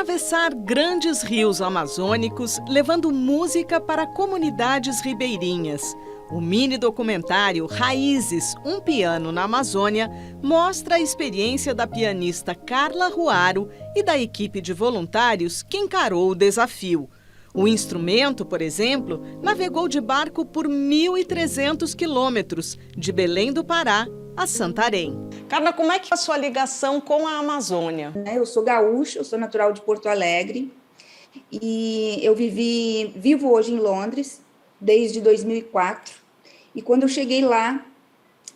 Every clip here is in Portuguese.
Atravessar grandes rios amazônicos, levando música para comunidades ribeirinhas. O mini-documentário Raízes, um piano na Amazônia, mostra a experiência da pianista Carla Ruaro e da equipe de voluntários que encarou o desafio. O instrumento, por exemplo, navegou de barco por 1.300 quilômetros, de Belém do Pará a Santarém. Carla, como é que é a sua ligação com a Amazônia? Eu sou gaúcha, eu sou natural de Porto Alegre e eu vivo hoje em Londres desde 2004. E quando eu cheguei lá,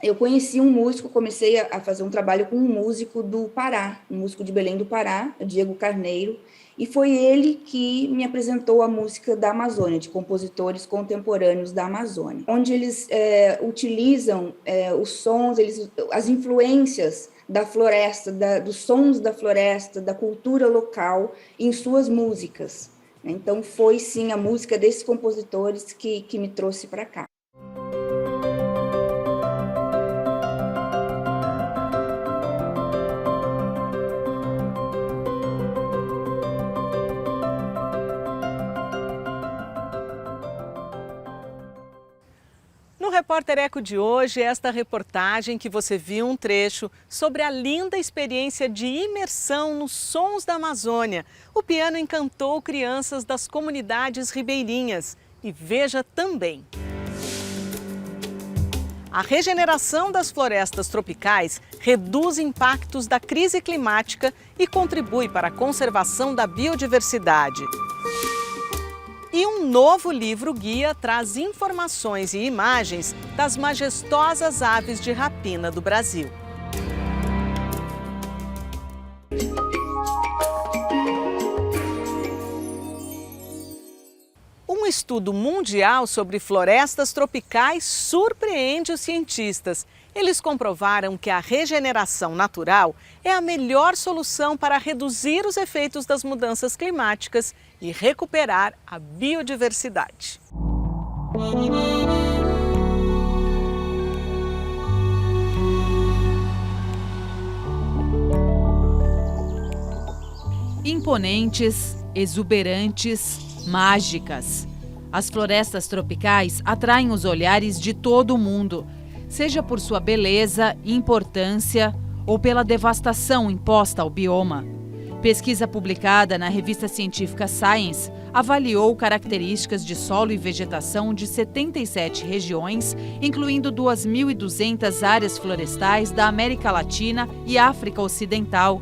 eu conheci um músico, comecei a fazer um trabalho com um músico do Pará, um músico de Belém do Pará, Diego Carneiro, e foi ele que me apresentou a música da Amazônia, de compositores contemporâneos da Amazônia, onde eles utilizam os sons, as influências da floresta, dos sons da floresta, da cultura local em suas músicas. Então foi sim a música desses compositores que me trouxe para cá. No Repórter Eco de hoje, esta reportagem que você viu um trecho sobre a linda experiência de imersão nos sons da Amazônia. O piano encantou crianças das comunidades ribeirinhas. E veja também. A regeneração das florestas tropicais reduz impactos da crise climática e contribui para a conservação da biodiversidade. E um novo livro-guia traz informações e imagens das majestosas aves de rapina do Brasil. Um estudo mundial sobre florestas tropicais surpreende os cientistas. Eles comprovaram que a regeneração natural é a melhor solução para reduzir os efeitos das mudanças climáticas e recuperar a biodiversidade. Imponentes, exuberantes, mágicas. As florestas tropicais atraem os olhares de todo o mundo, seja por sua beleza, importância ou pela devastação imposta ao bioma. Pesquisa publicada na revista científica Science avaliou características de solo e vegetação de 77 regiões, incluindo 2.200 áreas florestais da América Latina e África Ocidental.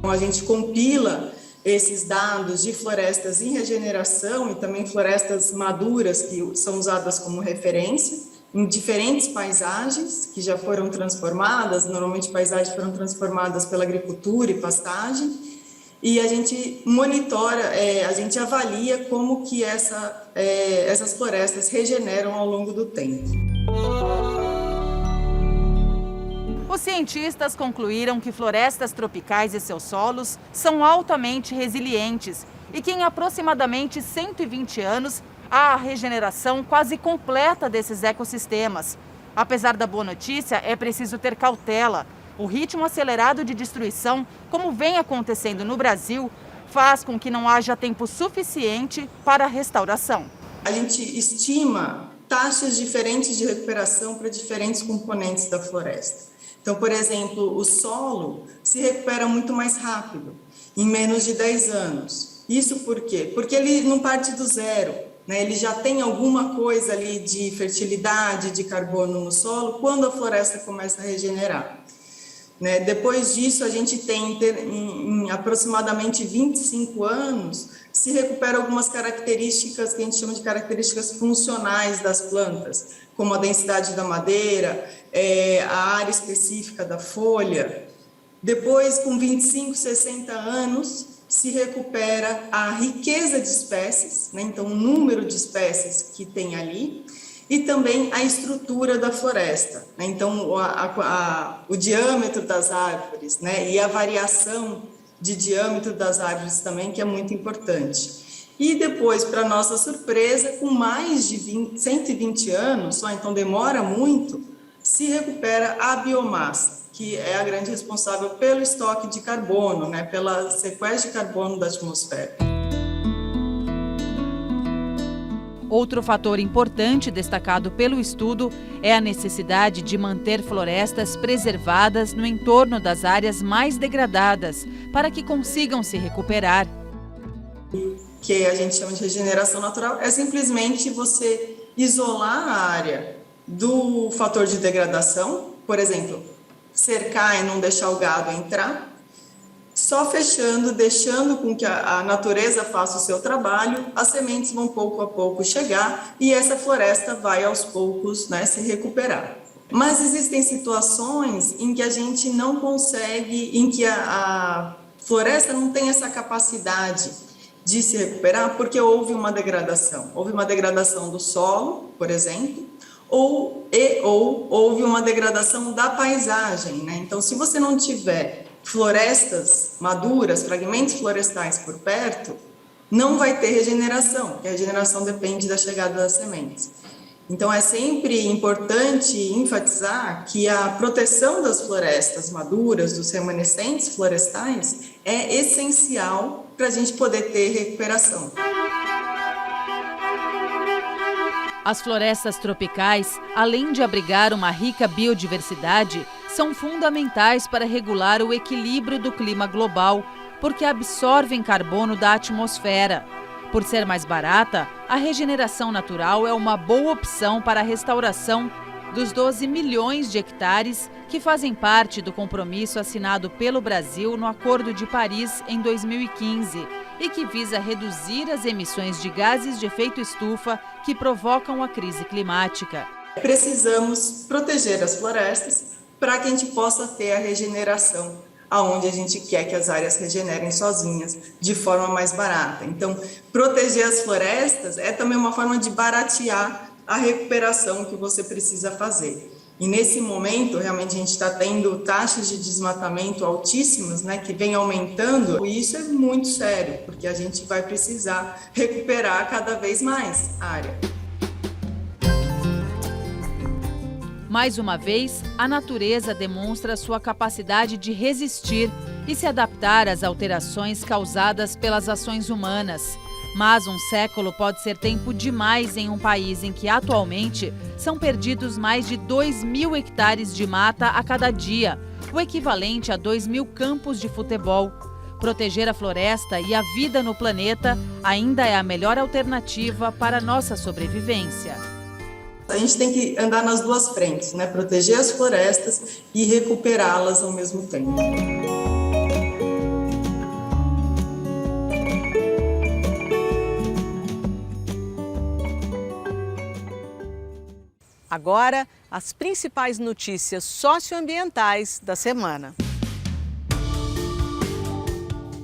A gente compila esses dados de florestas em regeneração e também florestas maduras que são usadas como referência em diferentes paisagens que já foram transformadas, normalmente paisagens foram transformadas pela agricultura e pastagem, e a gente monitora, a gente avalia como que essas florestas regeneram ao longo do tempo. Os cientistas concluíram que florestas tropicais e seus solos são altamente resilientes e que em aproximadamente 120 anos há a regeneração quase completa desses ecossistemas. Apesar da boa notícia, é preciso ter cautela. O ritmo acelerado de destruição, como vem acontecendo no Brasil, faz com que não haja tempo suficiente para a restauração. A gente estima taxas diferentes de recuperação para diferentes componentes da floresta. Então, por exemplo, o solo se recupera muito mais rápido, em menos de 10 anos. Isso por quê? Porque ele não parte do zero, né? Ele já tem alguma coisa ali de fertilidade, de carbono no solo, quando a floresta começa a regenerar. Né? Depois disso, a gente tem, em aproximadamente 25 anos, se recupera algumas características que a gente chama de características funcionais das plantas, como a densidade da madeira, a área específica da folha. Depois, com 25, 60 anos, se recupera a riqueza de espécies, né? Então o número de espécies que tem ali, e também a estrutura da floresta, né? Então o diâmetro das árvores, né? E a variação de diâmetro das árvores também, que é muito importante. E depois, para nossa surpresa, com mais de 120 anos, só então demora muito, se recupera a biomassa. que é a grande responsável pelo estoque de carbono, né, pela sequestro de carbono da atmosfera. Outro fator importante destacado pelo estudo é a necessidade de manter florestas preservadas no entorno das áreas mais degradadas, para que consigam se recuperar. Que a gente chama de regeneração natural é simplesmente você isolar a área do fator de degradação, por exemplo, cercar e não deixar o gado entrar, só fechando, deixando com que a natureza faça o seu trabalho, as sementes vão pouco a pouco chegar e essa floresta vai aos poucos, né, se recuperar. Mas existem situações em que a gente não consegue, em que a floresta não tem essa capacidade de se recuperar porque houve uma degradação. Houve uma degradação do solo, por exemplo, ou houve uma degradação da paisagem, né? Então, se você não tiver florestas maduras, fragmentos florestais por perto, não vai ter regeneração, porque a regeneração depende da chegada das sementes. Então, é sempre importante enfatizar que a proteção das florestas maduras, dos remanescentes florestais, é essencial para a gente poder ter recuperação. As florestas tropicais, além de abrigar uma rica biodiversidade, são fundamentais para regular o equilíbrio do clima global, porque absorvem carbono da atmosfera. Por ser mais barata, a regeneração natural é uma boa opção para a restauração dos 12 milhões de hectares que fazem parte do compromisso assinado pelo Brasil no Acordo de Paris em 2015 e que visa reduzir as emissões de gases de efeito estufa que provocam a crise climática. Precisamos proteger as florestas para que a gente possa ter a regeneração, aonde a gente quer que as áreas regenerem sozinhas, de forma mais barata. Então, proteger as florestas é também uma forma de baratear a recuperação que você precisa fazer. E nesse momento, realmente, a gente está tendo taxas de desmatamento altíssimas, né, que vem aumentando, e isso é muito sério, porque a gente vai precisar recuperar cada vez mais a área. Mais uma vez, a natureza demonstra sua capacidade de resistir e se adaptar às alterações causadas pelas ações humanas. Mas um século pode ser tempo demais em um país em que, atualmente, são perdidos mais de 2.000 hectares de mata a cada dia, o equivalente a 2.000 campos de futebol. Proteger a floresta e a vida no planeta ainda é a melhor alternativa para a nossa sobrevivência. A gente tem que andar nas duas frentes, né? Proteger as florestas e recuperá-las ao mesmo tempo. Agora, as principais notícias socioambientais da semana.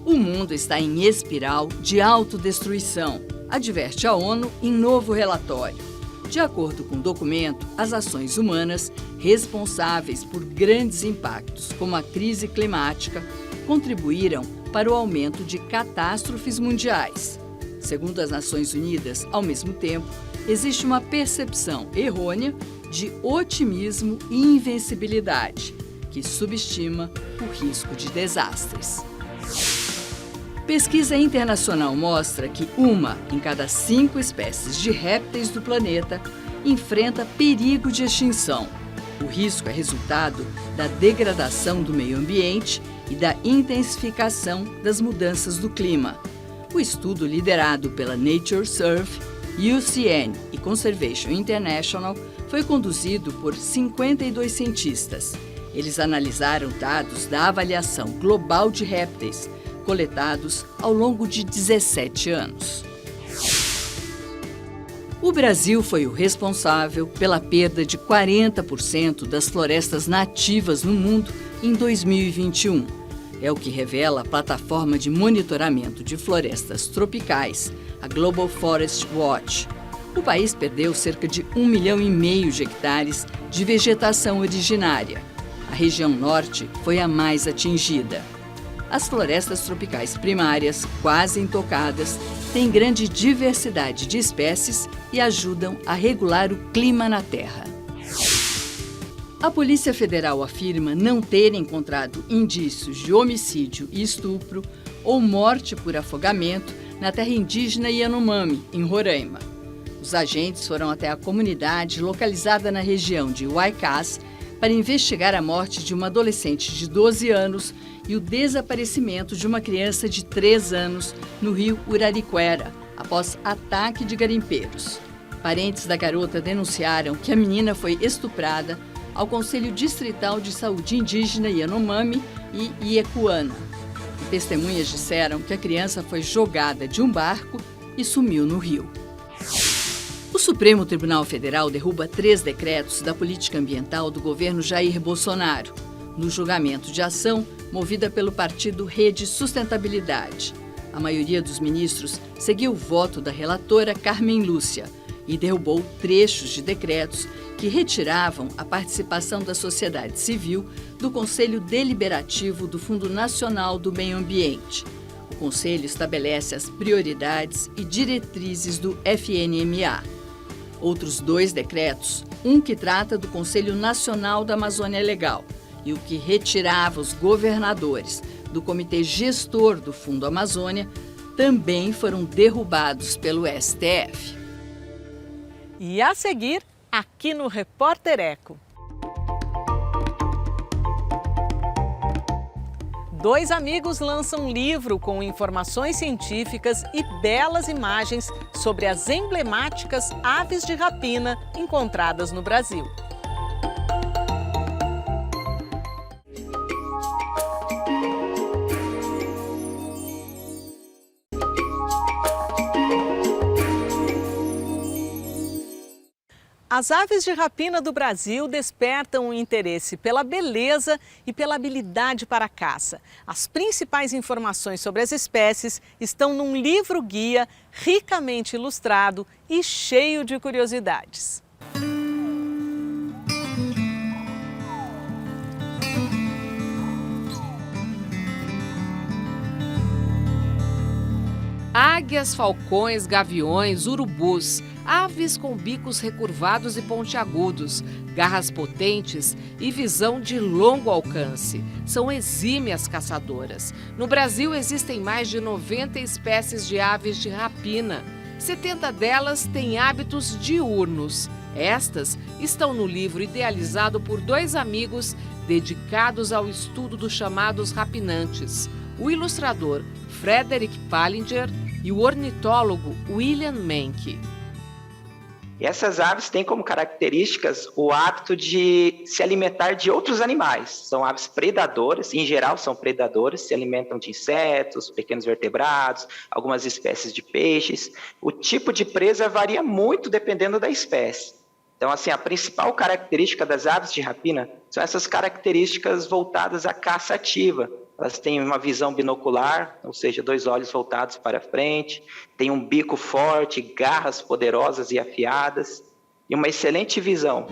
O mundo está em espiral de autodestruição, adverte a ONU em novo relatório. De acordo com o documento, as ações humanas responsáveis por grandes impactos, como a crise climática, contribuíram para o aumento de catástrofes mundiais. Segundo as Nações Unidas, ao mesmo tempo, existe uma percepção errônea de otimismo e invencibilidade, que subestima o risco de desastres. Pesquisa internacional mostra que 1 em cada 5 espécies de répteis do planeta enfrenta perigo de extinção. O risco é resultado da degradação do meio ambiente e da intensificação das mudanças do clima. O estudo, liderado pela NatureServe, UCN e Conservation International, foi conduzido por 52 cientistas. Eles analisaram dados da avaliação global de répteis, coletados ao longo de 17 anos. O Brasil foi o responsável pela perda de 40% das florestas nativas no mundo em 2021. É o que revela a plataforma de monitoramento de florestas tropicais, a Global Forest Watch. O país perdeu cerca de 1,5 milhão de hectares de vegetação originária. A região norte foi a mais atingida. As florestas tropicais primárias, quase intocadas, têm grande diversidade de espécies e ajudam a regular o clima na Terra. A Polícia Federal afirma não ter encontrado indícios de homicídio e estupro ou morte por afogamento na terra indígena Yanomami, em Roraima. Os agentes foram até a comunidade localizada na região de Huaycás para investigar a morte de uma adolescente de 12 anos e o desaparecimento de uma criança de 3 anos no rio Urariquera, após ataque de garimpeiros. Parentes da garota denunciaram que a menina foi estuprada ao Conselho Distrital de Saúde Indígena Yanomami e Iecuana. Testemunhas disseram que a criança foi jogada de um barco e sumiu no rio. O Supremo Tribunal Federal derruba 3 decretos da política ambiental do governo Jair Bolsonaro, no julgamento de ação movida pelo partido Rede Sustentabilidade. A maioria dos ministros seguiu o voto da relatora Carmen Lúcia e derrubou trechos de decretos que retiravam a participação da sociedade civil do Conselho Deliberativo do Fundo Nacional do Meio Ambiente. O Conselho estabelece as prioridades e diretrizes do FNMA. Outros 2 decretos, um que trata do Conselho Nacional da Amazônia Legal e o que retirava os governadores do Comitê Gestor do Fundo Amazônia, também foram derrubados pelo STF. E a seguir, aqui no Repórter Eco. 2 amigos lançam um livro com informações científicas e belas imagens sobre as emblemáticas aves de rapina encontradas no Brasil. As aves de rapina do Brasil despertam o interesse pela beleza e pela habilidade para a caça. As principais informações sobre as espécies estão num livro-guia ricamente ilustrado e cheio de curiosidades. Águias, falcões, gaviões, urubus, aves com bicos recurvados e pontiagudos, garras potentes e visão de longo alcance. São exímias caçadoras. No Brasil existem mais de 90 espécies de aves de rapina. 70 delas têm hábitos diurnos. Estas estão no livro idealizado por 2 amigos dedicados ao estudo dos chamados rapinantes. O ilustrador Frederick Pallinger e o ornitólogo William Menck. E essas aves têm como características o hábito de se alimentar de outros animais. São aves predadoras, em geral são predadoras, se alimentam de insetos, pequenos vertebrados, algumas espécies de peixes. O tipo de presa varia muito dependendo da espécie. Então, assim, a principal característica das aves de rapina são essas características voltadas à caça ativa. Elas têm uma visão binocular, ou seja, 2 olhos voltados para frente, têm um bico forte, garras poderosas e afiadas, e uma excelente visão.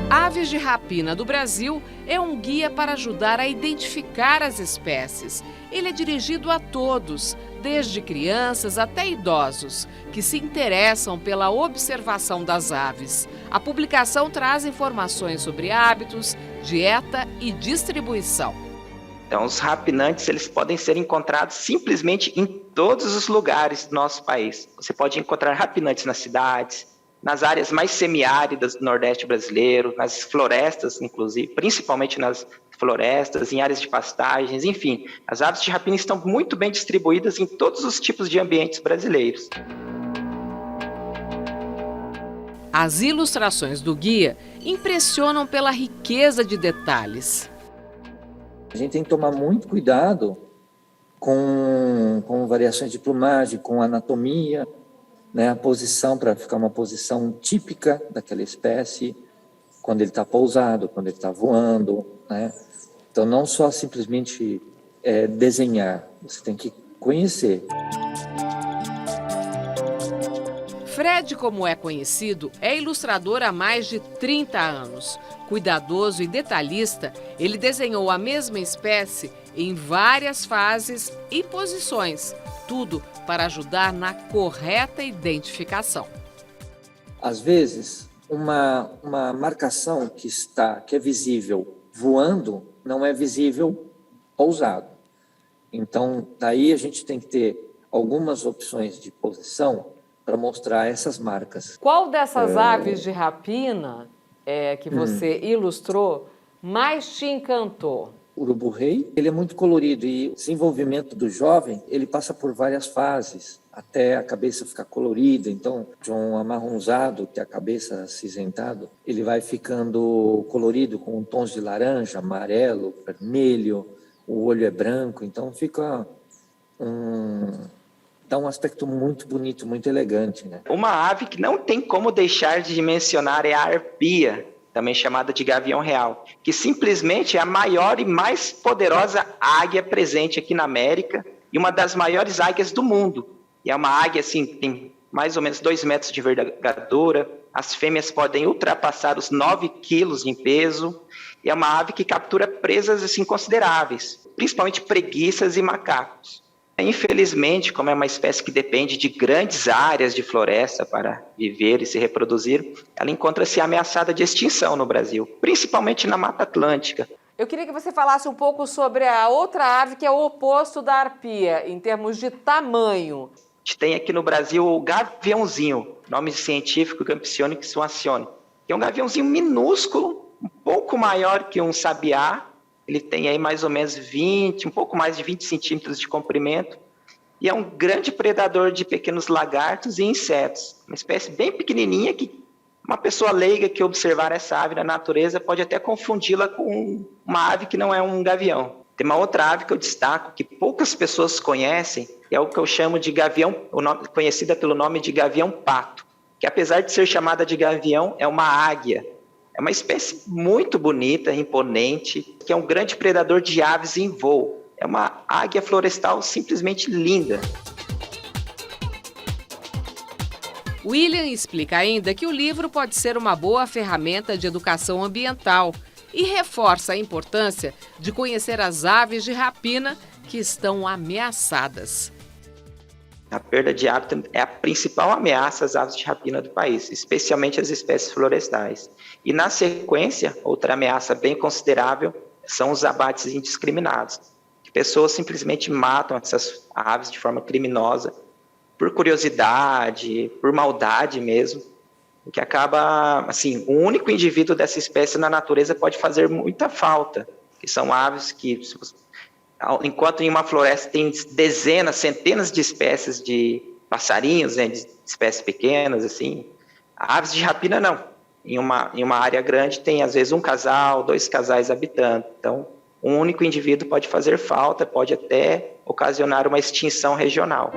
Aves de Rapina do Brasil é um guia para ajudar a identificar as espécies. Ele é dirigido a todos, desde crianças até idosos, que se interessam pela observação das aves. A publicação traz informações sobre hábitos, dieta e distribuição. Então, os rapinantes eles podem ser encontrados simplesmente em todos os lugares do nosso país. Você pode encontrar rapinantes nas cidades, nas áreas mais semiáridas do Nordeste brasileiro, nas florestas, inclusive, principalmente nas florestas, em áreas de pastagens, enfim. As aves de rapina estão muito bem distribuídas em todos os tipos de ambientes brasileiros. As ilustrações do guia impressionam pela riqueza de detalhes. A gente tem que tomar muito cuidado com variações de plumagem, com anatomia, né, a posição, para ficar uma posição típica daquela espécie, quando ele está pousado, quando ele está voando, né? Então, não só simplesmente desenhar, você tem que conhecer. Fred, como é conhecido, é ilustrador há mais de 30 anos. Cuidadoso e detalhista, ele desenhou a mesma espécie em várias fases e posições, tudo para ajudar na correta identificação. Às vezes, uma marcação que é visível voando, não é visível pousado. Então, daí a gente tem que ter algumas opções de posição para mostrar essas marcas. Qual dessas aves de rapina que você ilustrou mais te encantou? O urubu-rei, ele é muito colorido e o desenvolvimento do jovem, ele passa por várias fases, até a cabeça ficar colorida. Então, de um amarronzado, que é a cabeça acinzentado, ele vai ficando colorido com tons de laranja, amarelo, vermelho, o olho é branco, então fica dá um aspecto muito bonito, muito elegante, né? Uma ave que não tem como deixar de mencionar é a arpia, também chamada de gavião real, que simplesmente é a maior e mais poderosa águia presente aqui na América e uma das maiores águias do mundo. E é uma águia, assim, tem mais ou menos 2 metros de envergadura, as fêmeas podem ultrapassar os 9 quilos em peso, e é uma ave que captura presas, assim, consideráveis, principalmente preguiças e macacos. Infelizmente, como é uma espécie que depende de grandes áreas de floresta para viver e se reproduzir, ela encontra-se ameaçada de extinção no Brasil, principalmente na Mata Atlântica. Eu queria que você falasse um pouco sobre a outra ave que é o oposto da arpia, em termos de tamanho. A gente tem aqui no Brasil o gaviãozinho, nome científico Campycione suacione, que é um gaviãozinho minúsculo, um pouco maior que um sabiá. Ele tem aí mais ou menos um pouco mais de 20 centímetros de comprimento, e é um grande predador de pequenos lagartos e insetos. Uma espécie bem pequenininha que uma pessoa leiga que observar essa ave na natureza pode até confundi-la com uma ave que não é um gavião. Tem uma outra ave que eu destaco, que poucas pessoas conhecem, é o que eu chamo de gavião, conhecida pelo nome de gavião-pato, que apesar de ser chamada de gavião, é uma águia. É uma espécie muito bonita, imponente, que é um grande predador de aves em voo. É uma águia florestal simplesmente linda. William explica ainda que o livro pode ser uma boa ferramenta de educação ambiental e reforça a importância de conhecer as aves de rapina que estão ameaçadas. A perda de hábitat é a principal ameaça às aves de rapina do país, especialmente as espécies florestais. E, na sequência, outra ameaça bem considerável são os abates indiscriminados, que pessoas simplesmente matam essas aves de forma criminosa, por curiosidade, por maldade mesmo, o que acaba, assim, o único indivíduo dessa espécie na natureza pode fazer muita falta, que são aves que, enquanto em uma floresta tem dezenas, centenas de espécies de passarinhos, né, de espécies pequenas, assim, aves de rapina não. Em uma área grande tem, às vezes, 1 casal, 2 casais habitando. Então, um único indivíduo pode fazer falta, pode até ocasionar uma extinção regional.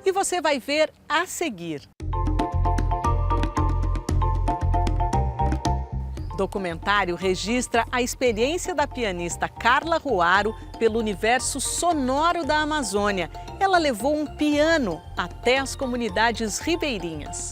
E você vai ver a seguir. O documentário registra a experiência da pianista Carla Ruaro pelo universo sonoro da Amazônia. Ela levou um piano até as comunidades ribeirinhas.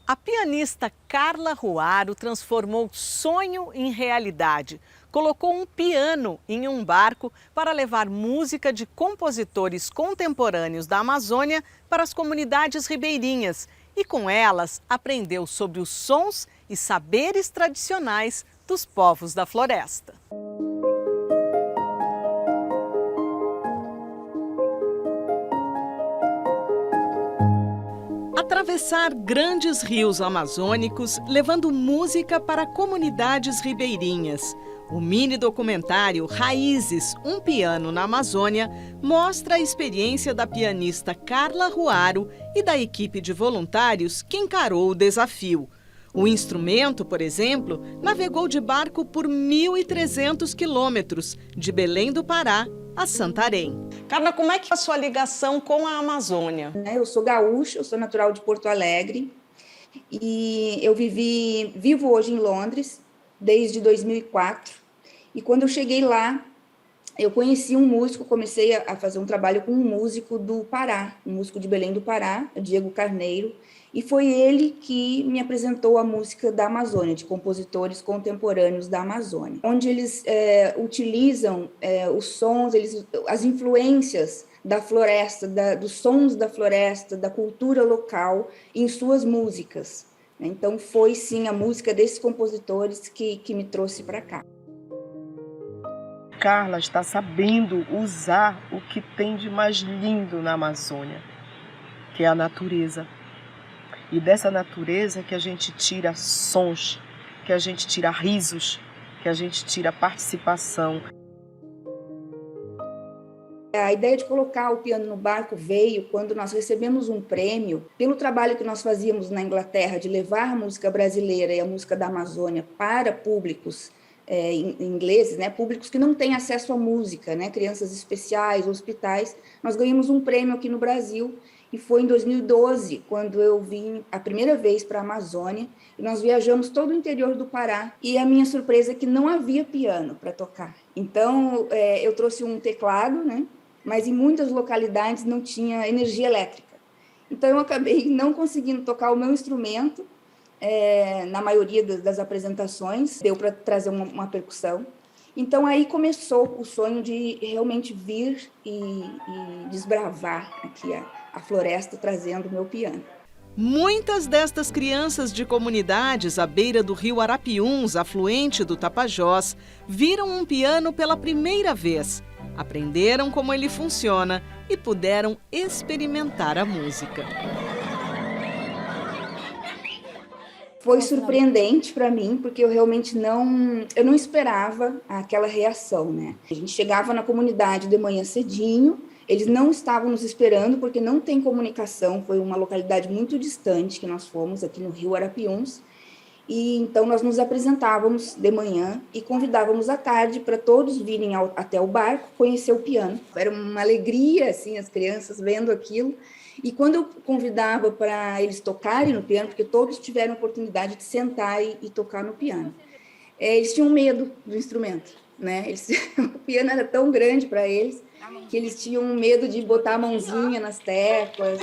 A pianista Carla Ruaro transformou sonho em realidade. Colocou um piano em um barco para levar música de compositores contemporâneos da Amazônia para as comunidades ribeirinhas e, com elas, aprendeu sobre os sons e saberes tradicionais dos povos da floresta. Atravessar grandes rios amazônicos, levando música para comunidades ribeirinhas. O mini-documentário Raízes, um piano na Amazônia, mostra a experiência da pianista Carla Ruaro e da equipe de voluntários que encarou o desafio. O instrumento, por exemplo, navegou de barco por 1.300 quilômetros, de Belém do Pará a Santarém. Carla, como é que é a sua ligação com a Amazônia? Eu sou gaúcha, eu sou natural de Porto Alegre e eu vivo hoje em Londres desde 2004. E quando eu cheguei lá, eu conheci um músico, comecei a fazer um trabalho com um músico do Pará, um músico de Belém do Pará, Diego Carneiro, e foi ele que me apresentou a música da Amazônia, de compositores contemporâneos da Amazônia, onde eles utilizam os sons, as influências da floresta, dos sons da floresta, da cultura local em suas músicas. Então foi sim a música desses compositores que me trouxe para cá. Carla está sabendo usar o que tem de mais lindo na Amazônia, que é a natureza. E dessa natureza que a gente tira sons, que a gente tira risos, que a gente tira participação. A ideia de colocar o piano no barco veio quando nós recebemos um prêmio pelo trabalho que nós fazíamos na Inglaterra de levar a música brasileira e a música da Amazônia para públicos ingleses, né, públicos que não têm acesso à música, né, crianças especiais, hospitais. Nós ganhamos um prêmio aqui no Brasil e foi em 2012 quando eu vim a primeira vez para a Amazônia e nós viajamos todo o interior do Pará e a minha surpresa é que não havia piano para tocar. Então eu trouxe um teclado, né, mas em muitas localidades não tinha energia elétrica. Então eu acabei não conseguindo tocar o meu instrumento. Na maioria das apresentações, deu para trazer uma percussão. Então, aí começou o sonho de realmente vir e desbravar aqui a floresta, trazendo o meu piano. Muitas destas crianças de comunidades à beira do rio Arapiuns, afluente do Tapajós, viram um piano pela primeira vez, aprenderam como ele funciona e puderam experimentar a música. Foi surpreendente para mim, porque eu realmente não esperava aquela reação, né? A gente chegava na comunidade de manhã cedinho, eles não estavam nos esperando, porque não tem comunicação, foi uma localidade muito distante que nós fomos, aqui no rio Arapiuns, e então nós nos apresentávamos de manhã e convidávamos à tarde para todos virem até o barco conhecer o piano. Era uma alegria, assim, as crianças vendo aquilo. E quando eu convidava para eles tocarem no piano, porque todos tiveram a oportunidade de sentar e tocar no piano, eles tinham medo do instrumento, né? O piano era tão grande para eles que eles tinham medo de botar a mãozinha nas teclas.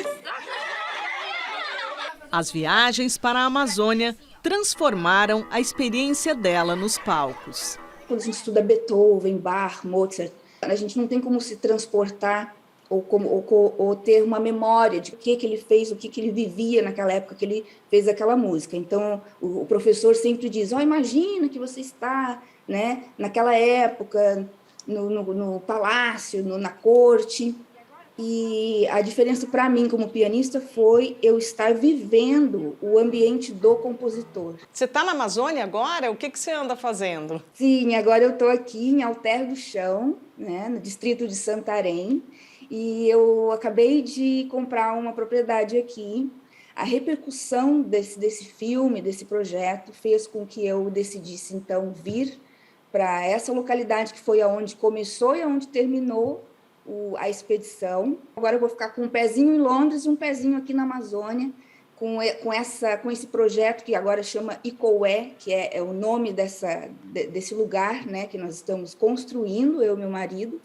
As viagens para a Amazônia transformaram a experiência dela nos palcos. Quando a gente estuda Beethoven, Bach, Mozart, a gente não tem como se transportar ou ter uma memória de o que ele fez, o que ele vivia naquela época que ele fez aquela música. Então, o professor sempre diz, imagina que você está, né, naquela época, no palácio, na corte. E a diferença para mim como pianista foi eu estar vivendo o ambiente do compositor. Você está na Amazônia agora? O que você anda fazendo? Sim, agora eu estou aqui em Alter do Chão, né, no distrito de Santarém, e eu acabei de comprar uma propriedade aqui. A repercussão desse filme, desse projeto, fez com que eu decidisse, então, vir para essa localidade que foi aonde começou e aonde terminou a expedição. Agora eu vou ficar com um pezinho em Londres e um pezinho aqui na Amazônia, com esse projeto que agora chama Icoé, que é o nome desse lugar, né, que nós estamos construindo, eu e meu marido,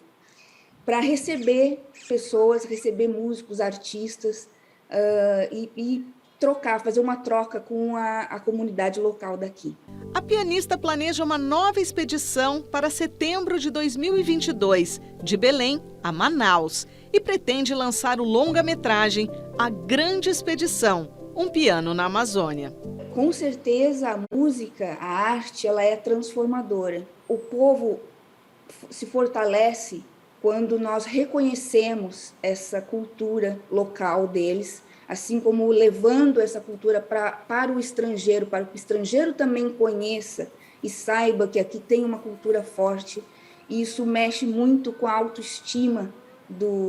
para receber pessoas, receber músicos, artistas, e fazer uma troca com a comunidade local daqui. A pianista planeja uma nova expedição para setembro de 2022, de Belém a Manaus, e pretende lançar o longa-metragem A Grande Expedição, um piano na Amazônia. Com certeza a música, a arte, ela é transformadora. O povo se fortalece quando nós reconhecemos essa cultura local deles, assim como levando essa cultura para o estrangeiro, para que o estrangeiro também conheça e saiba que aqui tem uma cultura forte. E isso mexe muito com a autoestima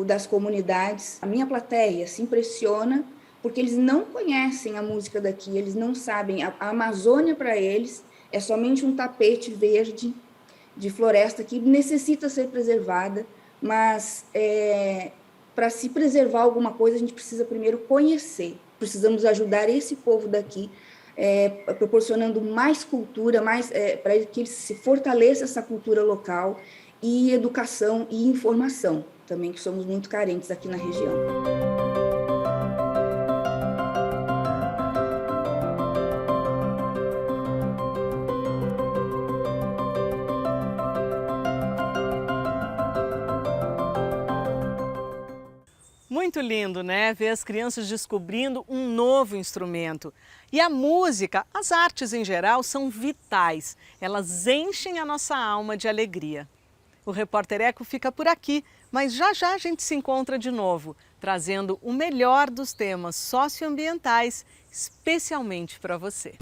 das comunidades. A minha plateia se impressiona porque eles não conhecem a música daqui, eles não sabem. A Amazônia, para eles, é somente um tapete verde de floresta que necessita ser preservada, mas para se preservar alguma coisa, a gente precisa primeiro conhecer. Precisamos ajudar esse povo daqui, proporcionando mais cultura, para que se fortaleça essa cultura local, e educação e informação, também, que somos muito carentes aqui na região. Muito lindo, né? Ver as crianças descobrindo um novo instrumento. E a música, as artes em geral, são vitais. Elas enchem a nossa alma de alegria. O Repórter Eco fica por aqui, mas já já a gente se encontra de novo, trazendo o melhor dos temas socioambientais, especialmente para você.